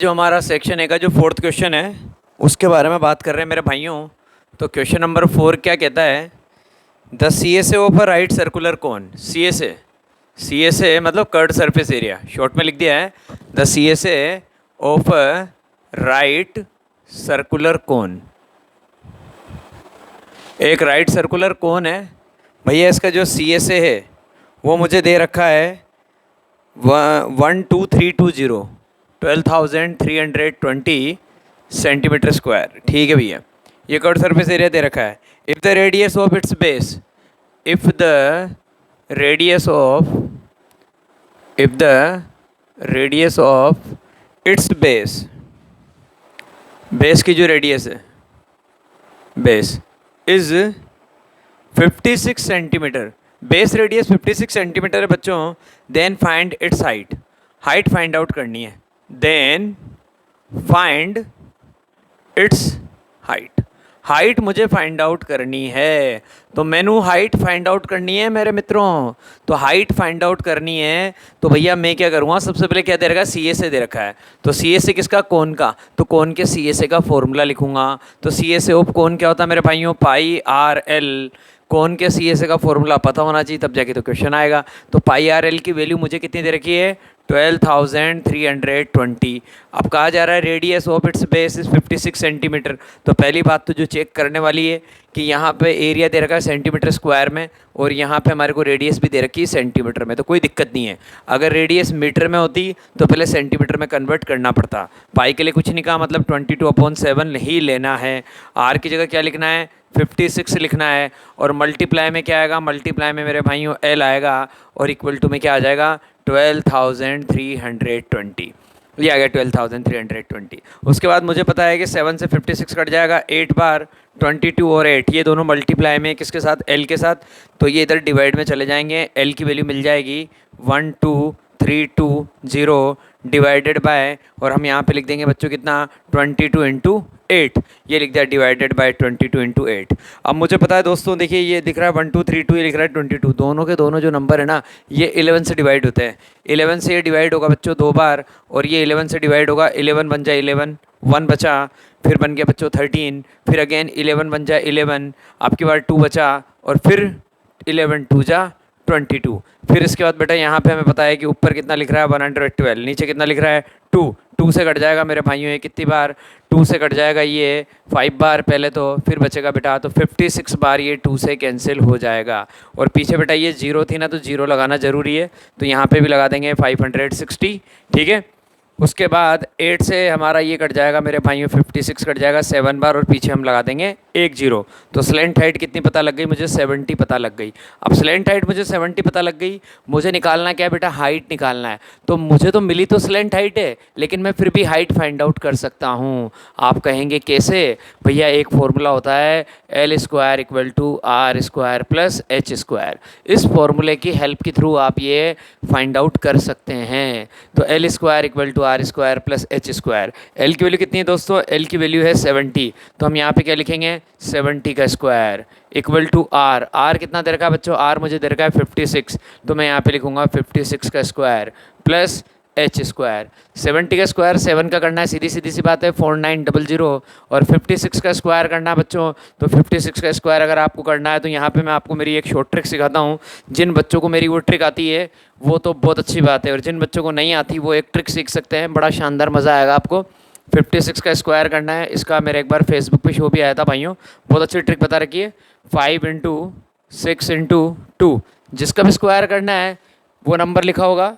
जो हमारा section A का जो फोर्थ क्वेश्चन है उसके बारे में बात कर रहे हैं मेरे भाइयों। तो क्वेश्चन नंबर 4 क्या कहता है, the C S A of a right circular cone. C S A मतलब कर्ड सरफेस एरिया, शॉर्ट में लिख दिया है the C S A of a right circular cone. एक राइट सर्कुलर कोन है भैया, इसका जो सी एस ए है वो मुझे दे रखा है 12320 12,320 सेंटीमीटर स्क्वायर। ठीक है भैया, ये कर्व सरफेस एरिया दे रखा है। If the radius of its base, if the radius of its base की जो रेडियस है, base is 56 centimetre, base radius 56 centimetre है बच्चों। Then find its height find out करनी है। देन फाइंड इट्स हाइट मुझे फाइंड आउट करनी है। तो मैंने हाइट फाइंड आउट करनी है मेरे मित्रों। तो हाइट फाइंड आउट करनी है तो भैया मैं क्या करूँगा, सबसे पहले क्या दे रखा है, सी एस ए दे रखा है। तो सी एस ए किसका, कोन का। तो कोन के सी एस ए का फॉर्मूला लिखूंगा। तो सी एस ए ऑफ कोन क्या होता है मेरे भाइयों, पाई आर एल। कोन के सी एस ए का फॉर्मूला पता होना चाहिए, तब जाके तो क्वेश्चन आएगा। तो पाई आर एल की वैल्यू मुझे कितनी दे रखी है, 12,320। अब कहा जा रहा है radius of its base is 56 centimetre. तो पहली बात तो जो चेक करने वाली है कि यहाँ पे एरिया दे रखा है सेंटीमीटर स्क्वायर में और यहाँ पे हमारे को रेडियस भी दे रखी है सेंटीमीटर में। तो कोई दिक्कत नहीं है, अगर रेडियस मीटर में होती तो पहले सेंटीमीटर में कन्वर्ट करना पड़ता। पाई के लिए कुछ नहीं कहा, मतलब 22/7 ही लेना है। आर की जगह क्या लिखना है, 56 लिखना है। और मल्टीप्लाई में क्या आएगा, मल्टीप्लाई में मेरे भाइयों एल आएगा और इक्वल टू में क्या आ जाएगा, 12,320। ये आ गया 12,320। उसके बाद मुझे पता है कि 7 से 56 कट जाएगा 8 बार, 22 और 8 ये दोनों मल्टीप्लाई में किसके साथ, एल के साथ। तो ये इधर डिवाइड में चले जाएंगे, एल की वैल्यू मिल जाएगी 12,320 डिवाइडेड बाय, और हम यहाँ पे लिख देंगे बच्चों कितना, 22 इंटू 8। ये लिख दिया डिवाइडेड बाय 22 इंटू 8। अब मुझे पता है दोस्तों, देखिए ये दिख रहा है 1232, ये लिख रहा है 22। दोनों के दोनों जो नंबर है ना ये 11 से डिवाइड होते हैं। 11 से ये डिवाइड होगा बच्चों 2 बार, और ये 11 से डिवाइड होगा, 11 बन जाए 11, 1 बचा, फिर बन गया बच्चों 13, फिर अगेन 11 बन जाए 11, आपके बाद 2 बचा, और फिर 11 2 जा 22। फिर इसके बाद बेटा यहाँ पे हमें पता है कि ऊपर कितना लिख रहा है 112, नीचे कितना लिख रहा है 2 से कट जाएगा मेरे भाइयों, ये कितनी बार, 2 से कट जाएगा ये 5 बार पहले तो, फिर बचेगा बेटा तो 56 बार ये 2 से कैंसिल हो जाएगा। और पीछे बेटा ये 0 थी ना, तो 0 लगाना ज़रूरी है, तो यहाँ पे भी लगा देंगे 560। ठीक है, उसके बाद 8 से हमारा ये कट जाएगा मेरे भाइयों, 56 कट जाएगा 7 बार, और पीछे हम लगा देंगे 1 0। तो स्लेंट हाइट कितनी पता लग गई मुझे, 70 पता लग गई। अब स्लेंट हाइट मुझे 70 पता लग गई, मुझे निकालना क्या है बेटा, हाइट निकालना है। तो मुझे तो मिली तो स्लेंट हाइट है, लेकिन मैं फिर भी हाइट फाइंड आउट कर सकता हूँ। आप कहेंगे कैसे, भैया एक फॉर्मूला होता है L² = R² + H²। इस फॉर्मूले की हेल्प के थ्रू आप ये फाइंड आउट कर सकते हैं। तो L² = R² + H²। L की वैल्यू कितनी है दोस्तों, L की वैल्यू है 70। तो हम यहाँ पे क्या लिखेंगे, 70 का स्क्वायर इक्वल टू R कितना दे रखा है बच्चों, R मुझे दे रखा है 56। तो मैं यहाँ पे लिखूँगा 56 का स्क्वायर प्लस H²। 70 का स्क्वायर 7 का करना है, सीधी सी बात है 4900, और 56 का स्क्वायर करना है बच्चों। तो 56 का स्क्वायर अगर आपको करना है तो यहाँ पे मैं आपको मेरी एक शॉर्ट ट्रिक सिखाता हूँ। जिन बच्चों को मेरी वो ट्रिक आती है वो तो बहुत अच्छी बात है, और जिन बच्चों को नहीं आती वो एक ट्रिक सीख सकते हैं, बड़ा शानदार मज़ा आएगा आपको। 56 का स्क्वायर करना है, इसका मेरे एक बार फेसबुक पे शो भी आया था भाइयों, बहुत अच्छी ट्रिक बता रखी है। 5 × 6 × 2, जिसका भी स्क्वायर करना है वो नंबर लिखा होगा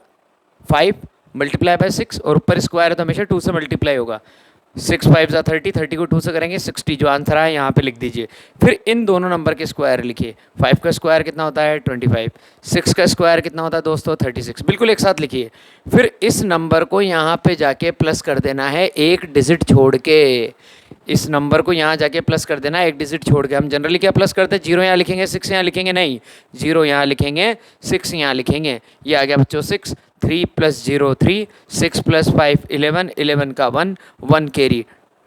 5 मल्टीप्लाई बाय 6, और ऊपर स्क्वायर है तो हमेशा 2 से मल्टीप्लाई होगा। 6 5 = 30, 30 को 2 से करेंगे 60, जो आंसर है यहाँ पे लिख दीजिए। फिर इन दोनों नंबर के स्क्वायर लिखिए। 5 का स्क्वायर कितना होता है 25, 6 का स्क्वायर कितना होता है दोस्तों 36, बिल्कुल एक साथ लिखिए। फिर इस नंबर को यहाँ पे जाके प्लस कर देना है एक डिजिट छोड़ के, इस नंबर को यहाँ जाके प्लस कर देना है एक डिजिट छोड़ के। हम जनरली क्या प्लस करते हैं, 0 यहाँ लिखेंगे 6 यहाँ लिखेंगे, नहीं 0 यहाँ लिखेंगे 6 यहाँ लिखेंगे। ये आ गया बच्चों 6, 3 + 0 3, 6 + 5 11, 11 का 1, 1 कैरी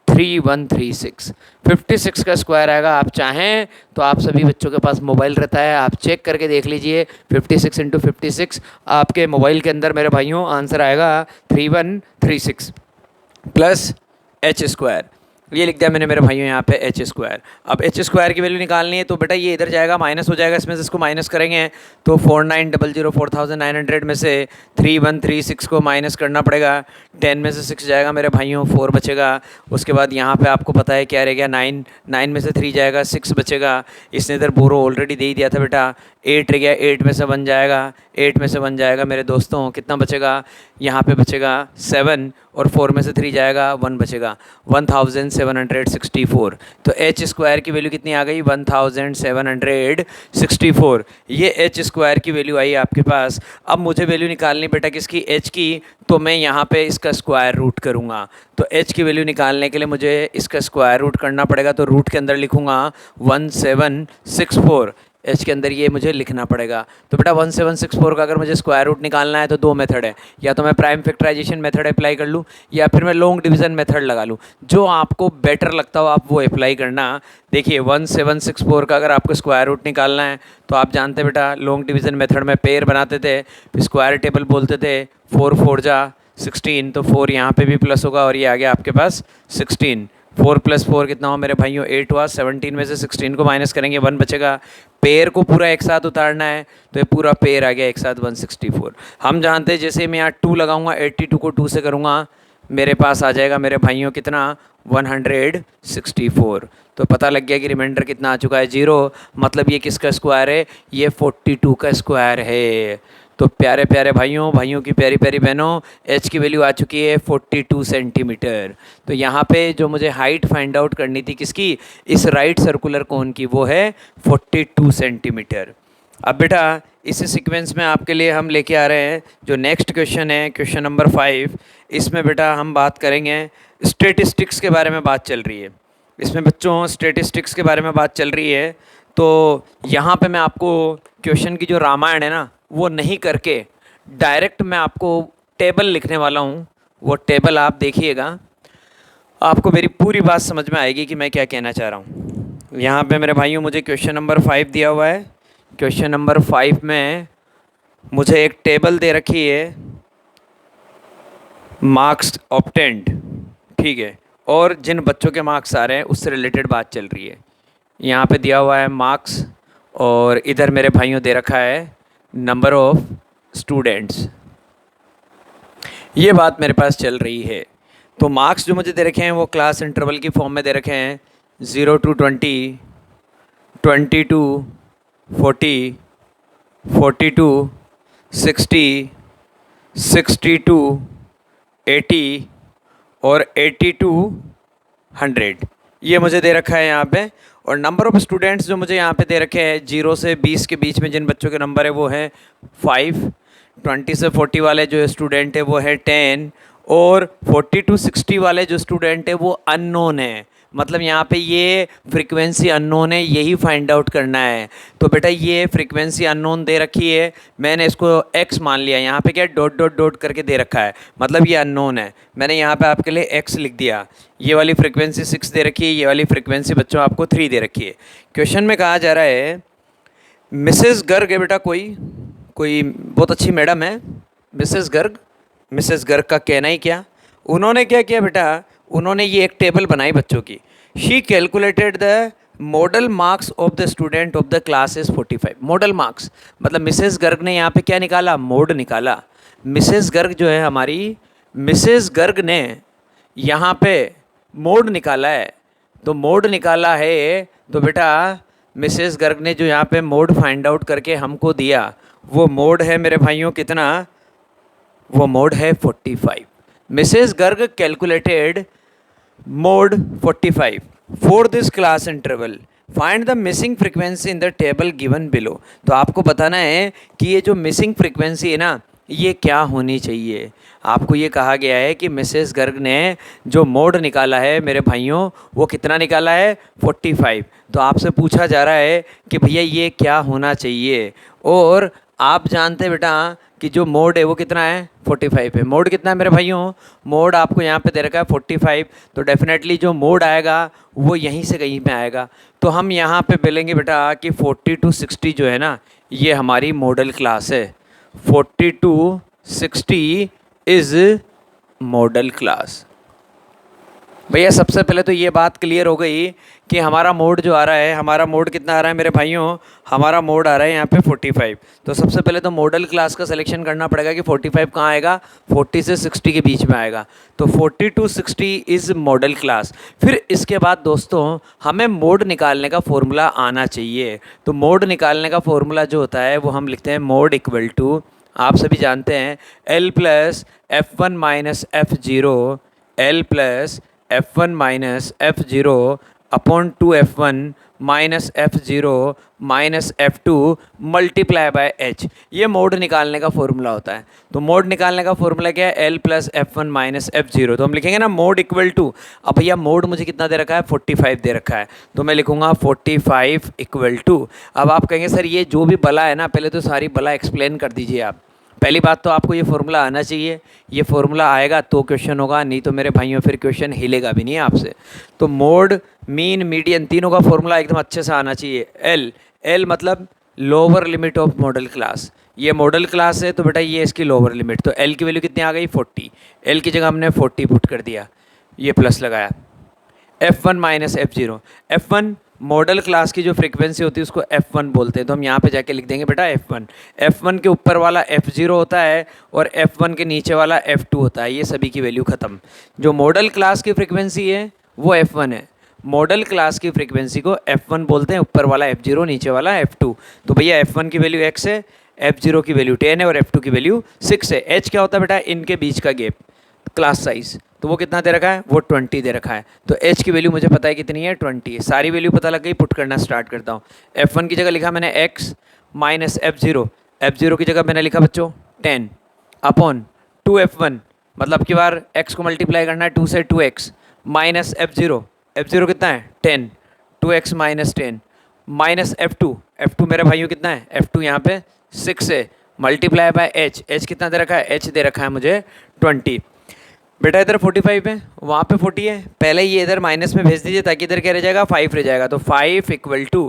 3136। 56 का स्क्वायर आएगा। आप चाहें तो आप सभी बच्चों के पास मोबाइल रहता है, आप चेक करके देख लीजिए। 56 × 56 आपके मोबाइल के अंदर मेरे भाइयों आंसर आएगा 3136। प्लस एच स्क्वायर, ये लिख दिया मैंने मेरे भाइयों यहाँ पे एच स्क्वायर। अब एच स्क्वायर की वैल्यू निकालनी है तो बेटा ये इधर जाएगा, माइनस हो जाएगा, इसमें से इसको माइनस करेंगे तो 4900 4900 में से 3136 को माइनस करना पड़ेगा, 10 में से 6 जाएगा मेरे भाइयों, 4 बचेगा। उसके बाद यहाँ पे आपको पता है क्या रह गया, 9, 9 में से 3 जाएगा, 6 बचेगा। इसने इधर बोरो ऑलरेडी दे ही दिया था बेटा, 8 रह गया, 8 में से 1 जाएगा, 8 में से 1 जाएगा मेरे दोस्तों, कितना बचेगा, यहाँ पे बचेगा 7 और 4 में से 3 जाएगा, 1 बचेगा, 1764। तो एच स्क्वायर की वैल्यू कितनी आ गई, 1764। ये एच स्क्वायर की वैल्यू आई आपके पास। अब मुझे वैल्यू निकालनी बेटा किसकी, एच की, तो मैं यहाँ पे इसका स्क्वायर रूट करूँगा। तो एच की वैल्यू निकालने के लिए मुझे इसका स्क्वायर रूट करना पड़ेगा, तो रूट के अंदर लिखूँगा 1764, एच के अंदर ये मुझे लिखना पड़ेगा। तो बेटा 1764 का अगर मुझे स्क्वायर रूट निकालना है तो 2 मेथड है, या तो मैं प्राइम फैक्टराइजेशन मेथड अप्लाई कर लूँ या फिर मैं लॉन्ग डिवीज़न मेथड लगा लूँ, जो आपको बेटर लगता हो आप वो अप्लाई करना। देखिए 1764 का अगर आपको स्क्वायर रूट निकालना है तो आप जानते हैं बेटा लॉन्ग डिवीज़न मेथड में पेयर बनाते थे, फिर स्क्वायर टेबल बोलते थे, 4 4 जा 16, तो 4 यहाँ पे भी प्लस होगा और ये आ गया आपके पास 16। 4 + 4 कितना हो मेरे भाइयों, 8 हुआ। 17 में से 16 को माइनस करेंगे, 1 बचेगा। पेयर को पूरा एक साथ उतारना है तो ये पूरा पेयर आ गया एक साथ 164। हम जानते हैं जैसे मैं यहाँ 2 लगाऊंगा, 82 को 2 से करूँगा, मेरे पास आ जाएगा मेरे भाइयों कितना, 164। तो पता लग गया कि रिमाइंडर कितना आ चुका है, 0। मतलब ये किसका स्क्वायर है, ये 42 का स्क्वायर है। तो प्यारे प्यारे भाइयों की प्यारी प्यारी बहनों, एच की वैल्यू आ चुकी है 42 सेंटीमीटर। तो यहाँ पे जो मुझे हाइट फाइंड आउट करनी थी किसकी, इस राइट सर्कुलर कोन की, वो है 42 सेंटीमीटर। अब बेटा इसी सीक्वेंस में आपके लिए हम लेके आ रहे हैं जो नेक्स्ट क्वेश्चन है, क्वेश्चन नंबर 5। इसमें बेटा हम बात करेंगे स्टेटिस्टिक्स के बारे में, बात चल रही है इसमें बच्चों, स्टेटिस्टिक्स के बारे में बात चल रही है। तो यहाँ पे मैं आपको क्वेश्चन की जो रामायण है ना वो नहीं करके डायरेक्ट मैं आपको टेबल लिखने वाला हूँ। वो टेबल आप देखिएगा, आपको मेरी पूरी बात समझ में आएगी कि मैं क्या कहना चाह रहा हूँ। यहाँ पे मेरे भाइयों मुझे क्वेश्चन नंबर 5 दिया हुआ है। क्वेश्चन नंबर 5 में मुझे एक टेबल दे रखी है, मार्क्स ऑब्टेन्ड, ठीक है, और जिन बच्चों के मार्क्स आ रहे हैं उससे रिलेटेड बात चल रही है। यहाँ पे दिया हुआ है मार्क्स और इधर मेरे भाइयों दे रखा है नंबर ऑफ स्टूडेंट्स। ये बात मेरे पास चल रही है। तो मार्क्स जो मुझे दे रखे हैं वो क्लास इंटरवल की फॉर्म में दे रखे हैं, 0 to 20, 20 to 40, 40 to 60, 60 to 80 और 80 to 100, ये मुझे दे रखा है यहाँ पे। और नंबर ऑफ़ स्टूडेंट्स जो मुझे यहाँ पे दे रखे हैं 0 से 20 के बीच में जिन बच्चों के नंबर है वो है 5, 20 से 40 वाले जो स्टूडेंट है वो है 10, और 40 to 60 वाले जो स्टूडेंट है वो अननोन है। मतलब यहाँ पे ये फ्रीक्वेंसी अननोन है, यही फाइंड आउट करना है। तो बेटा ये फ्रीक्वेंसी अननोन दे रखी है, मैंने इसको x मान लिया। यहाँ पे क्या डॉट डॉट डॉट करके दे रखा है, मतलब ये अननोन है, मैंने यहाँ पे आपके लिए x लिख दिया। ये वाली फ्रीक्वेंसी 6 दे रखी है, ये वाली फ्रीक्वेंसी बच्चों आपको 3 दे रखी है। क्वेश्चन में कहा जा रहा है मिसेस गर्ग है बेटा, कोई बहुत अच्छी मैडम है मिसेस गर्ग। मिसेस गर्ग का कहना ही क्या, उन्होंने क्या किया बेटा, उन्होंने ये एक टेबल बनाई बच्चों की। She calculated the model marks of the student of the class is 45। Model marks मतलब मिसेस गर्ग ने यहाँ पे क्या निकाला, मोड निकाला। मिसेस गर्ग जो है हमारी, मिसेस गर्ग ने यहाँ पे मोड निकाला है। तो मोड निकाला है तो बेटा मिसेस गर्ग ने जो यहाँ पे मोड फाइंड आउट करके हमको दिया, वो मोड है मेरे भाइयों कितना, वो मोड है 45। Mrs Garg calculated mode 45 for this class interval, find the missing frequency in the table given below. तो आपको बताना है कि ये जो मिसिंग फ्रीक्वेंसी है ना ये क्या होनी चाहिए। आपको ये कहा गया है कि मिसेस गर्ग ने जो मोड निकाला है मेरे भाइयों वो कितना निकाला है, 45। तो आपसे पूछा जा रहा है कि भैया ये क्या होना चाहिए, और आप जानते हैं बेटा कि जो मोड है वो कितना है, 45 है। मोड कितना है मेरे भाइयों, मोड आपको यहाँ पे दे रखा है 45। तो डेफिनेटली जो मोड आएगा वो यहीं से कहीं पे आएगा। तो हम यहाँ पे बोलेंगे बेटा कि 40 to 60 जो है ना ये हमारी मॉडल क्लास है। 40 to 60 इज़ मॉडल क्लास। भैया सबसे पहले तो ये बात क्लियर हो गई कि हमारा मोड जो आ रहा है, हमारा मोड कितना आ रहा है मेरे भाइयों, हमारा मोड आ रहा है यहाँ पे 45। तो सबसे पहले तो मॉडल क्लास का सिलेक्शन करना पड़ेगा कि 45 कहाँ आएगा, 40 से 60 के बीच में आएगा। तो 40 to 60 इज़ मॉडल क्लास। फिर इसके बाद दोस्तों हमें मोड निकालने का फॉर्मूला आना चाहिए। तो मोड निकालने का फॉर्मूला जो होता है वो हम लिखते हैं मोड इक्वल टू, आप सभी जानते हैं, L plus F1 minus F0, L plus F1 minus F0 upon 2F1 minus F0 minus F2 multiply by H। ये मोड निकालने का फॉर्मूला होता है। तो मोड निकालने का फॉर्मूला क्या है, L plus F1 minus F0। तो हम लिखेंगे ना मोड इक्वल टू, अब भैया मोड मुझे कितना दे रखा है, 45 दे रखा है, तो मैं लिखूंगा 45 इक्वल टू। अब आप कहेंगे सर ये जो भी बला है ना, पहले तो सारी बला एक्सप्लेन कर दीजिए आप। पहली बात तो आपको ये फॉर्मूला आना चाहिए, ये फॉर्मूला आएगा तो क्वेश्चन होगा, नहीं तो मेरे भाइयों फिर क्वेश्चन हिलेगा भी नहीं आपसे। तो मोड, मीन, मीडियन तीनों का फॉर्मूला एकदम अच्छे से आना चाहिए। एल, एल मतलब lower limit of model class. ये मॉडल क्लास है तो बेटा ये इसकी लोअर लिमिट, तो एल की वैल्यू कितनी आ गई, 40। एल की जगह हमने 40 पुट कर दिया, ये प्लस लगाया। F1 minus F0, F1 model class की जो फ्रीक्वेंसी होती है उसको F1 बोलते हैं, तो हम यहाँ पे जाके लिख देंगे बेटा F1। F1 के ऊपर वाला F0 होता है और F1 के नीचे वाला F2 होता है, ये सभी की वैल्यू ख़त्म। जो मॉडल क्लास की फ्रीक्वेंसी है वो F1 है, मॉडल क्लास की फ्रीक्वेंसी को F1 बोलते हैं, ऊपर वाला F0 नीचे वाला F2। तो भैया F1 की वैल्यू x है, F0 की वैल्यू 10 है और F2 की वैल्यू 6 है। h क्या होता है बेटा, इनके बीच का गैप, क्लास साइज, तो वो कितना दे रखा है, वो 20 दे रखा है। तो h की वैल्यू मुझे पता है कितनी है, 20 है। सारी वैल्यू पता लग गई, पुट करना स्टार्ट करता हूँ। F1 की जगह लिखा मैंने x माइनस F0, F0 की जगह मैंने लिखा बच्चों 10 अपॉन 2F1, मतलब की बार x को मल्टीप्लाई करना है 2 से 2x माइनस F0, F0 कितना है 10, 2x minus 10 minus F2, F2 मेरे भाइयों कितना है, F2 यहाँ पे 6 है, मल्टीप्लाई बाय h, h कितना दे रखा है, h दे रखा है मुझे 20। बेटा इधर 45 है, वहाँ पे 40 है, पहले ये इधर माइनस में भेज दीजिए ताकि इधर क्या रह जाएगा, 5 रह जाएगा। तो 5 इक्वल टू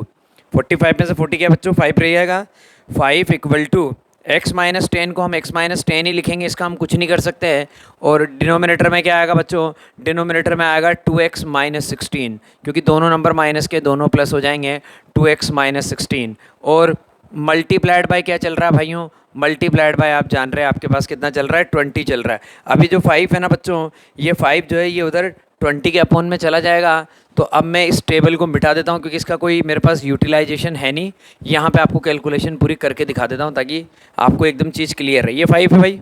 45 में से 40 क्या बच्चों, 5 रह जाएगा। 5 इक्वल टू x माइनस 10 को हम x माइनस 10 ही लिखेंगे, इसका हम कुछ नहीं कर सकते हैं। और डिनोमिनेटर में क्या आएगा बच्चों, डिनोमिनेटर में आएगा 2x माइनस 16, क्योंकि दोनों नंबर माइनस के दोनों प्लस हो जाएंगे, 2x माइनस 16। और मल्टीप्लाइड बाय क्या चल रहा है भाइयों, मल्टीप्लाइड बाय आप जान रहे हैं आपके पास कितना चल रहा है, 20 चल रहा है। अभी जो 5 है ना बच्चों, ये 5 जो है ये उधर 20 के अपोन में चला जाएगा। तो अब मैं इस टेबल को मिटा देता हूँ क्योंकि इसका कोई मेरे पास यूटिलाइजेशन है नहीं। यहाँ पे आपको कैलकुलेशन पूरी करके दिखा देता हूँ ताकि आपको एकदम चीज़ क्लियर रहे। ये 5 है भाई,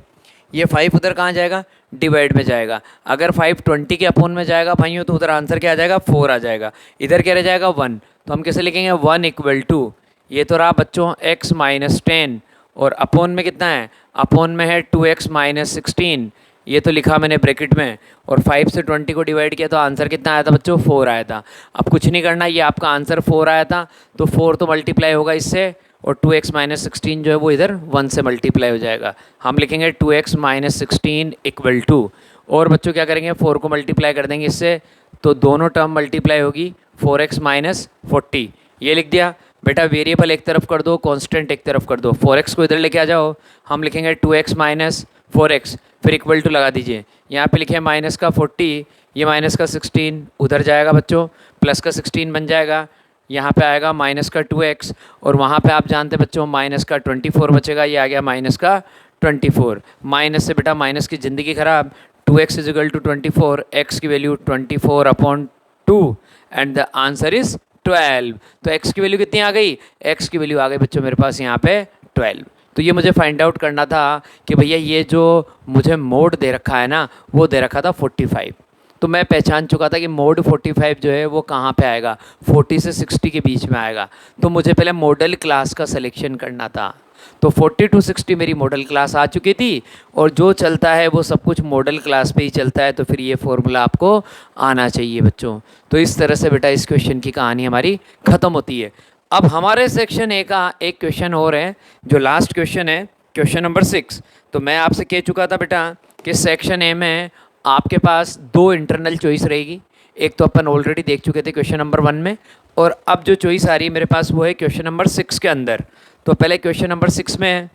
ये 5 उधर कहाँ जाएगा, डिवाइड में जाएगा। अगर 5 20 के अपोन में जाएगा भाइयों तो उधर आंसर क्या आ जाएगा, 4 आ जाएगा। इधर क्या रह जाएगा, 1। तो हम कैसे लिखेंगे, 1 इक्वल टू, ये तो रहा बच्चों x माइनस 10 और अपोन में कितना है, अपोन में है 2x माइनस 16, ये तो लिखा मैंने ब्रैकेट में। और 5 से 20 को डिवाइड किया तो आंसर कितना आया था बच्चों, 4 आया था। अब कुछ नहीं करना, ये आपका आंसर 4 आया था तो 4 तो मल्टीप्लाई होगा इससे, और 2x माइनस 16 जो है वो इधर 1 से मल्टीप्लाई हो जाएगा। हम लिखेंगे 2x माइनस 16 इक्वल टू, और बच्चों क्या करेंगे, 4 को मल्टीप्लाई कर देंगे इससे, तो दोनों टर्म मल्टीप्लाई होगी, 4x माइनस 40, ये लिख दिया। बेटा वेरिएबल एक तरफ कर दो, कांस्टेंट एक तरफ कर दो, 4x को इधर लेके आ जाओ, हम लिखेंगे 2x माइनस 4x, फिर इक्वल टू लगा दीजिए। यहाँ पे लिखे माइनस का 40, ये माइनस का 16 उधर जाएगा बच्चों, प्लस का 16 बन जाएगा, यहाँ पे आएगा माइनस का 2x, और वहाँ पे आप जानते बच्चों माइनस का 24 बचेगा, ये आ गया माइनस का 24। माइनस से बेटा माइनस की ज़िंदगी ख़राब, 2x is equal to 24, x की value 24 upon 2 and the answer is 12। तो x की वैल्यू कितनी आ गई, x की वैल्यू आ गई बच्चों मेरे पास यहाँ पे 12। तो ये मुझे फाइंड आउट करना था कि भैया ये जो मुझे मोड दे रखा है ना, वो दे रखा था 45। तो मैं पहचान चुका था कि मोड 45 जो है वो कहाँ पे आएगा, 40 से 60 के बीच में आएगा। तो मुझे पहले मॉडल क्लास का सिलेक्शन करना था। तो 40 to 60 मेरी मॉडल क्लास आ चुकी थी, और जो चलता है वो सब कुछ मॉडल क्लास पे ही चलता है, तो फिर ये फॉर्मूला आपको आना चाहिए बच्चों। तो इस तरह से बेटा इस क्वेश्चन की कहानी हमारी ख़त्म होती है। अब हमारे सेक्शन ए का एक क्वेश्चन और है, जो लास्ट क्वेश्चन है, क्वेश्चन नंबर 6। तो मैं आपसे कह चुका था बेटा कि सेक्शन ए में आपके पास 2 इंटरनल चॉइस रहेगी। एक तो अपन ऑलरेडी देख चुके थे क्वेश्चन नंबर 1 में, और अब जो चॉइस आ रही है मेरे पास वो है क्वेश्चन नंबर 6 के अंदर। तो पहले क्वेश्चन नंबर 6 में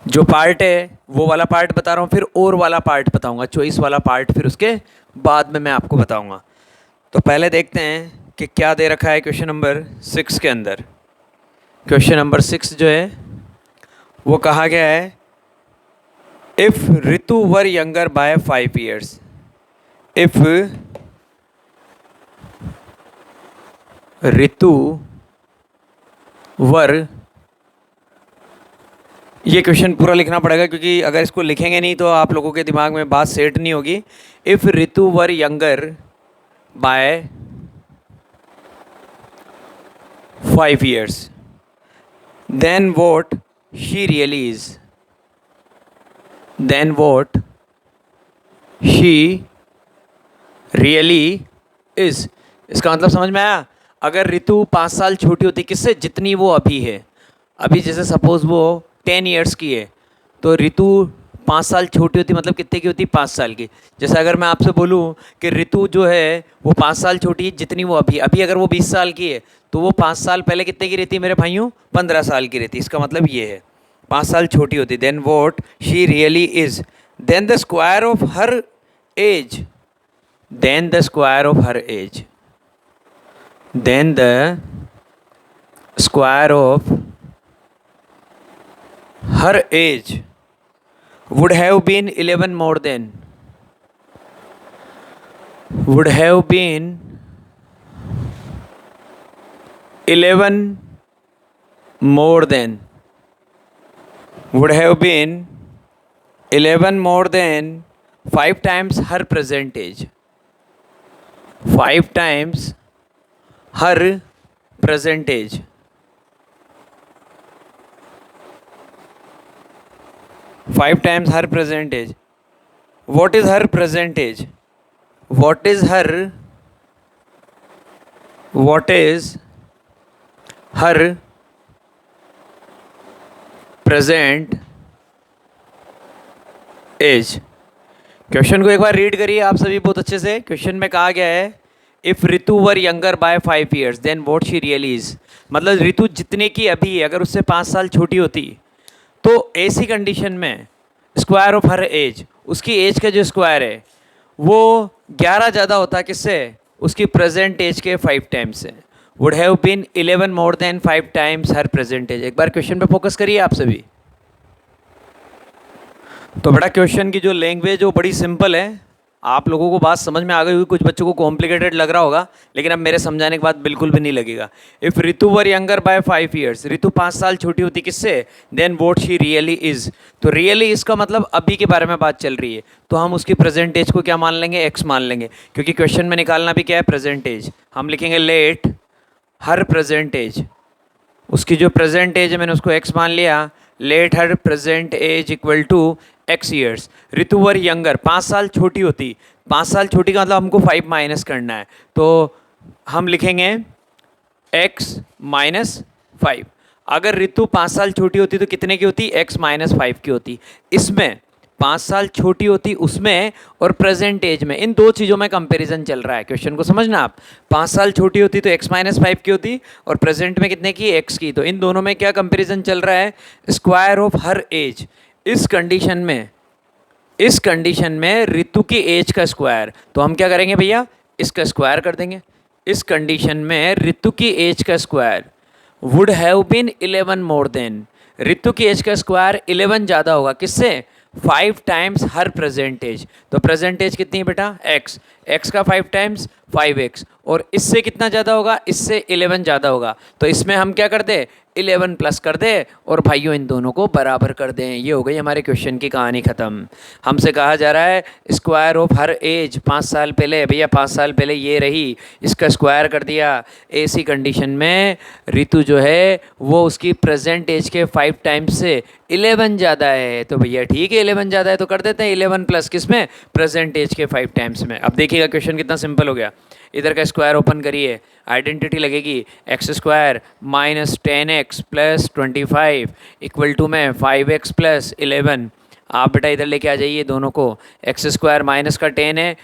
जो पार्ट है वो वाला पार्ट बता रहा हूँ, फिर और वाला पार्ट बताऊँगा, चॉइस वाला पार्ट फिर उसके बाद में मैं आपको बताऊंगा। तो पहले देखते हैं कि क्या दे रखा है क्वेश्चन नंबर 6 के अंदर। क्वेश्चन नंबर 6 जो है वो कहा गया है, if Ritu were younger by 5 years, if Ritu were, ये क्वेश्चन पूरा लिखना पड़ेगा क्योंकि अगर इसको लिखेंगे नहीं तो आप लोगों के दिमाग में बात सेट नहीं होगी। If Ritu were younger by 5 years, then what she really is, then what she really is। इसका मतलब समझ में आया? अगर ऋतु 5 साल छोटी होती किससे, जितनी वो अभी है, अभी जैसे सपोज वो 10 years की है, तो ऋतु 5 साल छोटी होती मतलब कितने की होती, 5 साल की। जैसे अगर मैं आपसे बोलूँ कि ऋतु जो है वो 5 साल छोटी है जितनी वो अभी, अगर वो 20 साल की है तो वो 5 साल पहले कितने की रहती मेरे भाइयों, 15 साल की रहती। इसका मतलब ये है 5 साल छोटी होती। Then what she really is, then the square of her age, then the square of her age, then the square of her age would have been 11 more than, would have been 11 more than, would have been 11 more than 5 times her present age, 5 times her present age, 5 times her present age। What is her present age? What is her present age? Question को एक बार read करिए आप सभी बहुत अच्छे से। Question में कहा गया है, if Ritu were younger by 5 years, then what she really is. मतलब ऋतु जितने की अभी है अगर उससे 5 साल छोटी होती तो ऐसी कंडीशन में स्क्वायर ऑफ हर एज, उसकी एज का जो स्क्वायर है वो 11 ज़्यादा होता है किससे, उसकी प्रेजेंट एज के 5 टाइम्स से। Would have been 11 more than 5 times her present age. एक बार क्वेश्चन पे फोकस करिए आप सभी। तो बड़ा क्वेश्चन की जो लैंग्वेज वो बड़ी सिंपल है, आप लोगों को बात समझ में आ गई होगी। कुछ बच्चों को कॉम्प्लिकेटेड लग रहा होगा लेकिन अब मेरे समझाने के बाद बिल्कुल भी नहीं लगेगा। If Ritu were younger by 5 years, Ritu 5 साल छोटी होती किससे, then what she really is. तो रियली इसका मतलब अभी के बारे में बात चल रही है तो हम उसकी प्रेजेंट एज को क्या मान लेंगे, एक्स मान लेंगे, क्योंकि क्वेश्चन में निकालना भी क्या है, प्रेजेंट एज। हम लिखेंगे लेट हर प्रेजेंट एज, उसकी जो प्रेजेंट एज है मैंने उसको एक्स मान लिया। Let her present age equal to x years. Ritu were younger 5 साल छोटी होती, 5 साल छोटी का मतलब हमको 5 माइनस करना है तो हम लिखेंगे x माइनस 5। अगर ऋतु 5 साल छोटी होती तो कितने की होती, x माइनस 5 की होती। इसमें 5 साल छोटी होती उसमें और प्रेजेंट एज में, इन दो चीज़ों में कंपैरिजन चल रहा है। क्वेश्चन को समझना आप, 5 साल छोटी होती तो x माइनस 5 की होती और प्रेजेंट में कितने की, x की। तो इन दोनों में क्या कंपैरिजन चल रहा है, स्क्वायर ऑफ हर एज। इस कंडीशन में ऋतु की एज का स्क्वायर, तो हम क्या करेंगे भैया, इसका स्क्वायर कर देंगे। इस कंडीशन में ऋतु की एज का square would have been 11 more than, Ritu की एज का स्क्वायर 11 ज़्यादा होगा किससे, 5 टाइम्स हर प्रेजेंट एज। तो प्रेजेंट एज कितनी है बेटा, x, x का 5 टाइम्स 5x, और इससे कितना ज़्यादा होगा, इससे 11 ज़्यादा होगा। तो इसमें हम क्या कर दे, 11 प्लस कर दे और भाइयों इन दोनों को बराबर कर दें। ये हो गई हमारे क्वेश्चन की कहानी ख़त्म। हमसे कहा जा रहा है स्क्वायर ऑफ हर एज, 5 साल पहले भैया 5 साल पहले ये रही, इसका स्क्वायर कर दिया। ऐसी कंडीशन में ऋतु जो है वो उसकी प्रेजेंट एज के 5 टाइम्स से 11 ज़्यादा है। तो भैया ठीक है 11 ज़्यादा है तो कर देते हैं 11 प्लस किस में, प्रेजेंट एज के 5 टाइम्स में। अब देखिएगा क्वेश्चन कितना सिंपल हो गया। इधर का स्क्वायर ओपन करिए, आइडेंटिटी लगेगी, x square minus 10x plus 25 equal to में 5x प्लस 11। आप बेटा इधर लेके आ जाइए दोनों को, एक्स स्क्वायर माइनस का 10 है,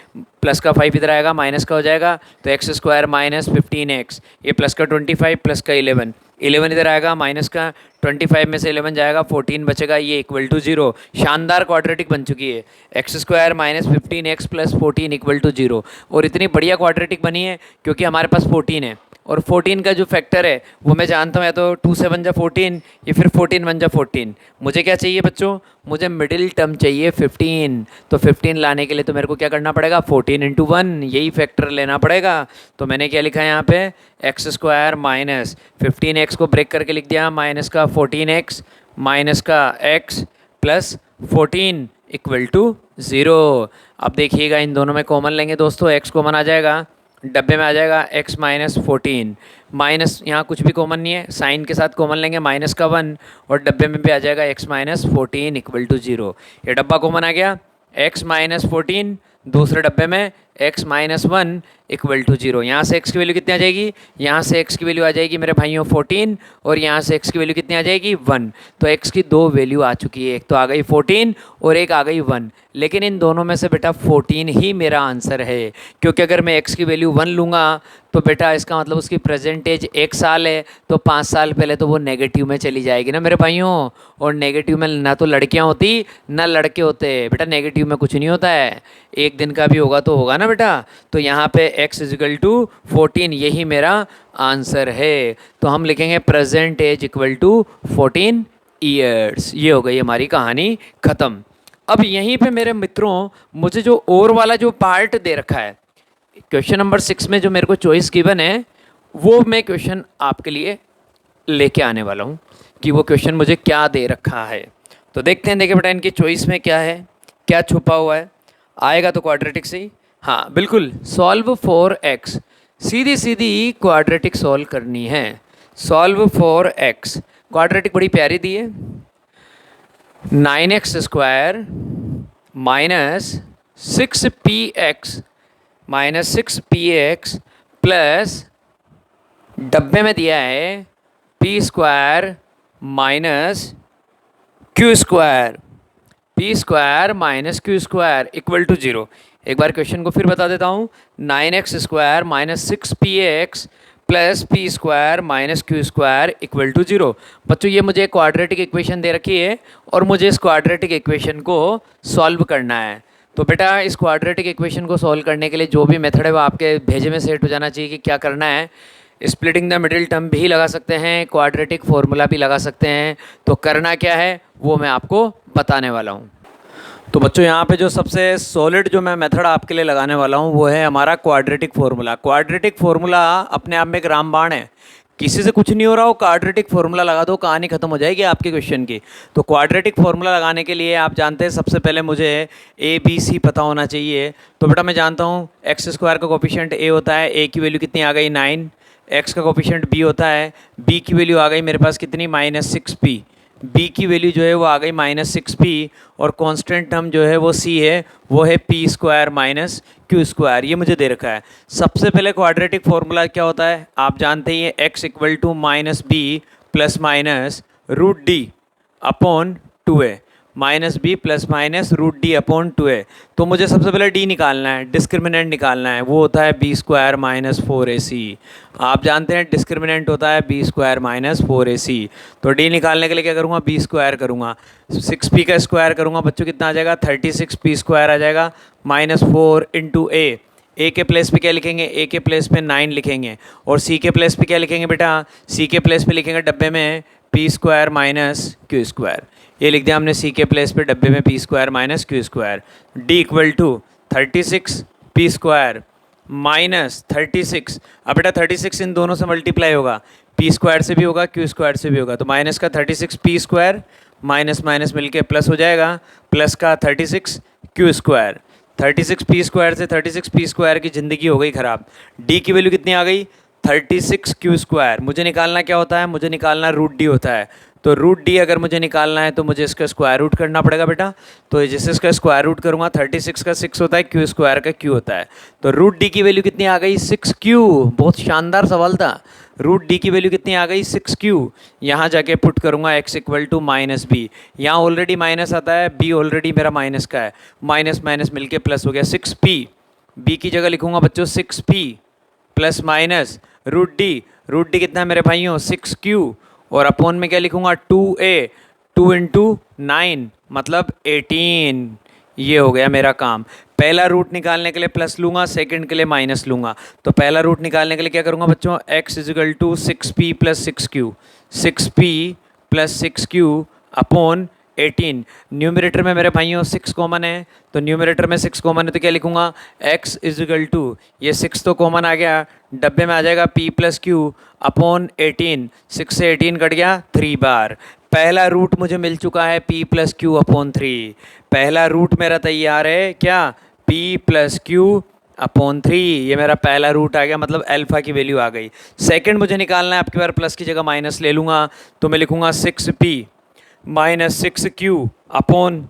प्लस का 5 इधर आएगा, माइनस का हो जाएगा, तो एक्स स्क्वायर माइनस 15x, ये प्लस का 25 प्लस का 11, 11 इधर आएगा माइनस का 25 में से 11 जाएगा 14 बचेगा, ये इक्वल टू 0। शानदार क्वाड्रेटिक बन चुकी है। X square minus 15x plus 14 equal to 0। और इतनी बढ़िया क्वाड्रेटिक बनी है क्योंकि हमारे पास 14 है और 14 का जो फैक्टर है वो मैं जानता हूँ, या तो 2 से 1 जा 14 या फिर 14 1 जा 14। मुझे क्या चाहिए बच्चों, मुझे मिडिल टर्म चाहिए 15। तो 15 लाने के लिए तो मेरे को क्या करना पड़ेगा, 14 इंटू 1 यही फैक्टर लेना पड़ेगा। तो मैंने क्या लिखा है यहाँ पे, एक्स स्क्वायर माइनस 15x को ब्रेक करके लिख दिया, माइनस का 14x माइनस का x प्लस 14 इक्वल टू 0। अब देखिएगा इन दोनों में कॉमन लेंगे दोस्तों, x कॉमन आ जाएगा, डब्बे में आ जाएगा x माइनस 14, माइनस यहाँ कुछ भी कॉमन नहीं है, साइन के साथ कॉमन लेंगे माइनस का 1 और डब्बे में भी आ जाएगा x माइनस 14 इक्वल टू 0। ये डब्बा कॉमन आ गया, x माइनस 14, दूसरे डब्बे में x माइनस 1 इक्वल टू 0। यहाँ से x की वैल्यू कितनी आ जाएगी, यहाँ से x की वैल्यू आ जाएगी मेरे भाइयों 14 और यहाँ से x की वैल्यू कितनी आ जाएगी 1। तो x की दो वैल्यू आ चुकी है, एक तो आ गई 14 और एक आ गई 1। लेकिन इन दोनों में से बेटा 14 ही मेरा आंसर है, क्योंकि अगर मैं x की वैल्यू 1 लूँगा तो बेटा इसका मतलब उसकी प्रेजेंट एज 1 साल है, तो 5 साल पहले तो वो नेगेटिव में चली जाएगी ना मेरे भाइयों। और नेगेटिव में ना तो लड़कियां होती ना लड़के होते बेटा, नेगेटिव में कुछ नहीं होता है, एक दिन का भी होगा तो होगा ना बेटा। तो यहाँ पे x इजिकल टू 14 यही मेरा आंसर है। तो हम लिखेंगे present age equal to 14 years. ये हो गई हमारी कहानी ख़त्म। अब यहीं पे मेरे मित्रों मुझे जो और वाला जो पार्ट दे रखा है क्वेश्चन नंबर 6 में, जो मेरे को चॉइस गिवन है, वो मैं क्वेश्चन आपके लिए लेके आने वाला हूँ कि वो क्वेश्चन मुझे क्या दे रखा है। तो देखते हैं, देखिए बेटा इनकी चॉइस में क्या है, क्या छुपा हुआ है। आएगा तो क्वाड्रेटिक से ही, हाँ बिल्कुल, solve for x, Sidhi Sidhi quadratic solve करनी है। सॉल्व फॉर एक्स, क्वाड्रेटिक बड़ी प्यारी दी है, 9x square minus 6px minus 6px plus डब्बे में दिया है p square minus q square, p square minus q square equal to 0। एक बार क्वेश्चन को फिर बता देता हूँ, 9x square minus 6px plus p square minus q square equal to 0। बच्चों ये मुझे क्वाड्रेटिक इक्वेशन दे रखी है और मुझे इस क्वाड्रेटिक इक्वेशन को सॉल्व करना है। तो बेटा इस क्वाड्रेटिक इक्वेशन को सॉल्व करने के लिए जो भी मेथड है वो आपके भेजे में सेट हो जाना चाहिए कि क्या करना है। स्प्लिटिंग द मिडिल टर्म भी लगा सकते हैं, क्वाड्रेटिक फॉर्मूला भी लगा सकते हैं। तो करना क्या है वो मैं आपको बताने वाला हूँ। तो बच्चों यहाँ पे जो सबसे सॉलिड जो मैं मेथड आपके लिए लगाने वाला हूँ वो है हमारा क्वाड्रेटिक फार्मूला। क्वाड्रेटिक फार्मूला अपने आप में एक रामबाण है, किसी से कुछ नहीं हो रहा हो, क्वाड्रेटिक फार्मूला लगा दो, कहानी खत्म हो जाएगी आपके क्वेश्चन की। तो क्वाड्रेटिक फार्मूला लगाने के लिए आप जानते हैं सबसे पहले मुझे ए बी सी पता होना चाहिए। तो बेटा मैं जानता हूँ एक्स स्क्वायर का कोफिशिएंट ए होता है, ए की वैल्यू कितनी आ गई 9, एक्स का कोफिशिएंट बी होता है, बी की वैल्यू आ गई मेरे पास कितनी -6p, बी की वैल्यू जो है वो आ गई -6p और कांस्टेंट टर्म जो है वो सी है, वो है p square minus q square. ये मुझे दे रखा है। सबसे पहले क्वाड्रेटिक फार्मूला क्या होता है आप जानते ही हैं, x equal to minus b plus minus root d upon 2a, minus b plus minus root d upon 2a। तो मुझे सबसे पहले डी निकालना है, डिस्क्रिमिनेंट निकालना है, वो होता है बी स्क्वायर माइनस 4ac। आप जानते हैं डिस्क्रिमिनेंट होता है बी स्क्वायर माइनस 4ac। तो डी निकालने के लिए क्या करूँगा, बी स्क्वायर करूँगा, 6p का स्क्वायर करूँगा बच्चों, कितना आ जाएगा 36p स्क्वायर आ जाएगा, माइनस 4 इंटू ए के प्लेस पे क्या लिखेंगे, ए के प्लेस पे 9 लिखेंगे और सी के प्लेस पे क्या लिखेंगे बेटा, सी के प्लेस पे लिखेंगे डब्बे में p square minus q square. ये लिख दिया हमने सी के प्लेस पे डब्बे में p square minus q square. D equal to 36 p square minus 36। अब बेटा 36 इन दोनों से मल्टीप्लाई होगा, पी स्क्वायर से भी होगा क्यू स्क्वायर से भी होगा, तो माइनस का 36 पी स्क्वायर माइनस माइनस मिलके प्लस हो जाएगा, प्लस का 36 क्यू स्क्वायर। 36 पी स्क्वायर से 36 पी स्क्वायर की ज़िंदगी हो गई ख़राब। डी की वैल्यू कितनी आ गई 36 क्यू स्क्वायर। मुझे निकालना क्या होता है, मुझे निकालना रूट डी होता है। तो रूट डी अगर मुझे निकालना है तो मुझे इसका स्क्वायर रूट करना पड़ेगा बेटा। तो जैसे इसका स्क्वायर रूट करूँगा 36 का 6 होता है, क्यू स्क्वायर का क्यू होता है। तो रूट डी की वैल्यू कितनी आ गई 6q। बहुत शानदार सवाल था। रूट डी की वैल्यू कितनी आ गई 6q। यहाँ जाके पुट करूँगा x equal to minus b, यहाँ ऑलरेडी माइनस आता है, b ऑलरेडी मेरा माइनस का है, माइनस माइनस मिलके प्लस हो गया 6p। b की जगह लिखूँगा बच्चों 6p plus minus root d. Root d कितना है मेरे भाइयों 6Q, और अपोन में क्या लिखूंगा 2A, 2 इंटू 9 मतलब 18। ये हो गया मेरा काम। पहला रूट निकालने के लिए प्लस लूंगा, सेकंड के लिए माइनस लूंगा। तो पहला रूट निकालने के लिए क्या करूंगा बच्चों, x equal to 6p plus 6q, 6p plus 6q upon 18। Numerator में मेरे भाइयों 6 कॉमन है, तो न्यूमरेटर में 6 कॉमन है तो क्या लिखूंगा x इजिकल टू, ये 6 तो कॉमन आ गया, डब्बे में आ जाएगा p प्लस क्यू अपॉन 18। 6 से 18 कट गया 3 बार। पहला रूट मुझे मिल चुका है p प्लस क्यू अपॉन 3। पहला रूट मेरा तैयार है क्या, p प्लस क्यू अपॉन 3। ये मेरा पहला रूट आ गया, मतलब अल्फ़ा की वैल्यू आ गई। सेकंड मुझे निकालना है, आपकी बार प्लस की जगह माइनस ले लूँगा, तो मैं लिखूँगा 6p माइनस 6q अपॉन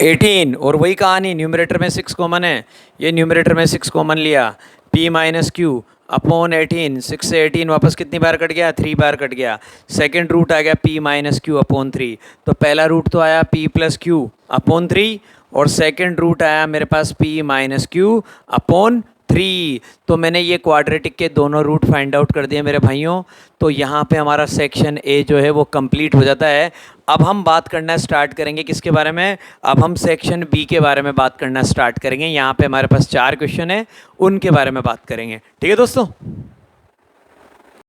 18। और वही कहानी, न्यूमरेटर में 6 कॉमन है, ये न्यूमरेटर में 6 कॉमन लिया, p माइनस क्यू अपॉन 18। 6 से 18 वापस कितनी बार कट गया, 3 बार कट गया। सेकंड रूट आ गया p माइनस क्यू अपॉन 3। तो पहला रूट तो आया p प्लस क्यू अपॉन 3, और सेकंड रूट आया मेरे पास p माइनस क्यू अपॉन 3। तो मैंने ये क्वाड्रेटिक के दोनों रूट फाइंड आउट कर दिए मेरे भाइयों। तो यहाँ पे हमारा सेक्शन ए जो है वो कंप्लीट हो जाता है। अब हम बात करना स्टार्ट करेंगे किसके बारे में, अब हम सेक्शन बी के बारे में बात करना स्टार्ट करेंगे। यहाँ पे हमारे पास 4 क्वेश्चन है, उनके बारे में बात करेंगे। ठीक है दोस्तों।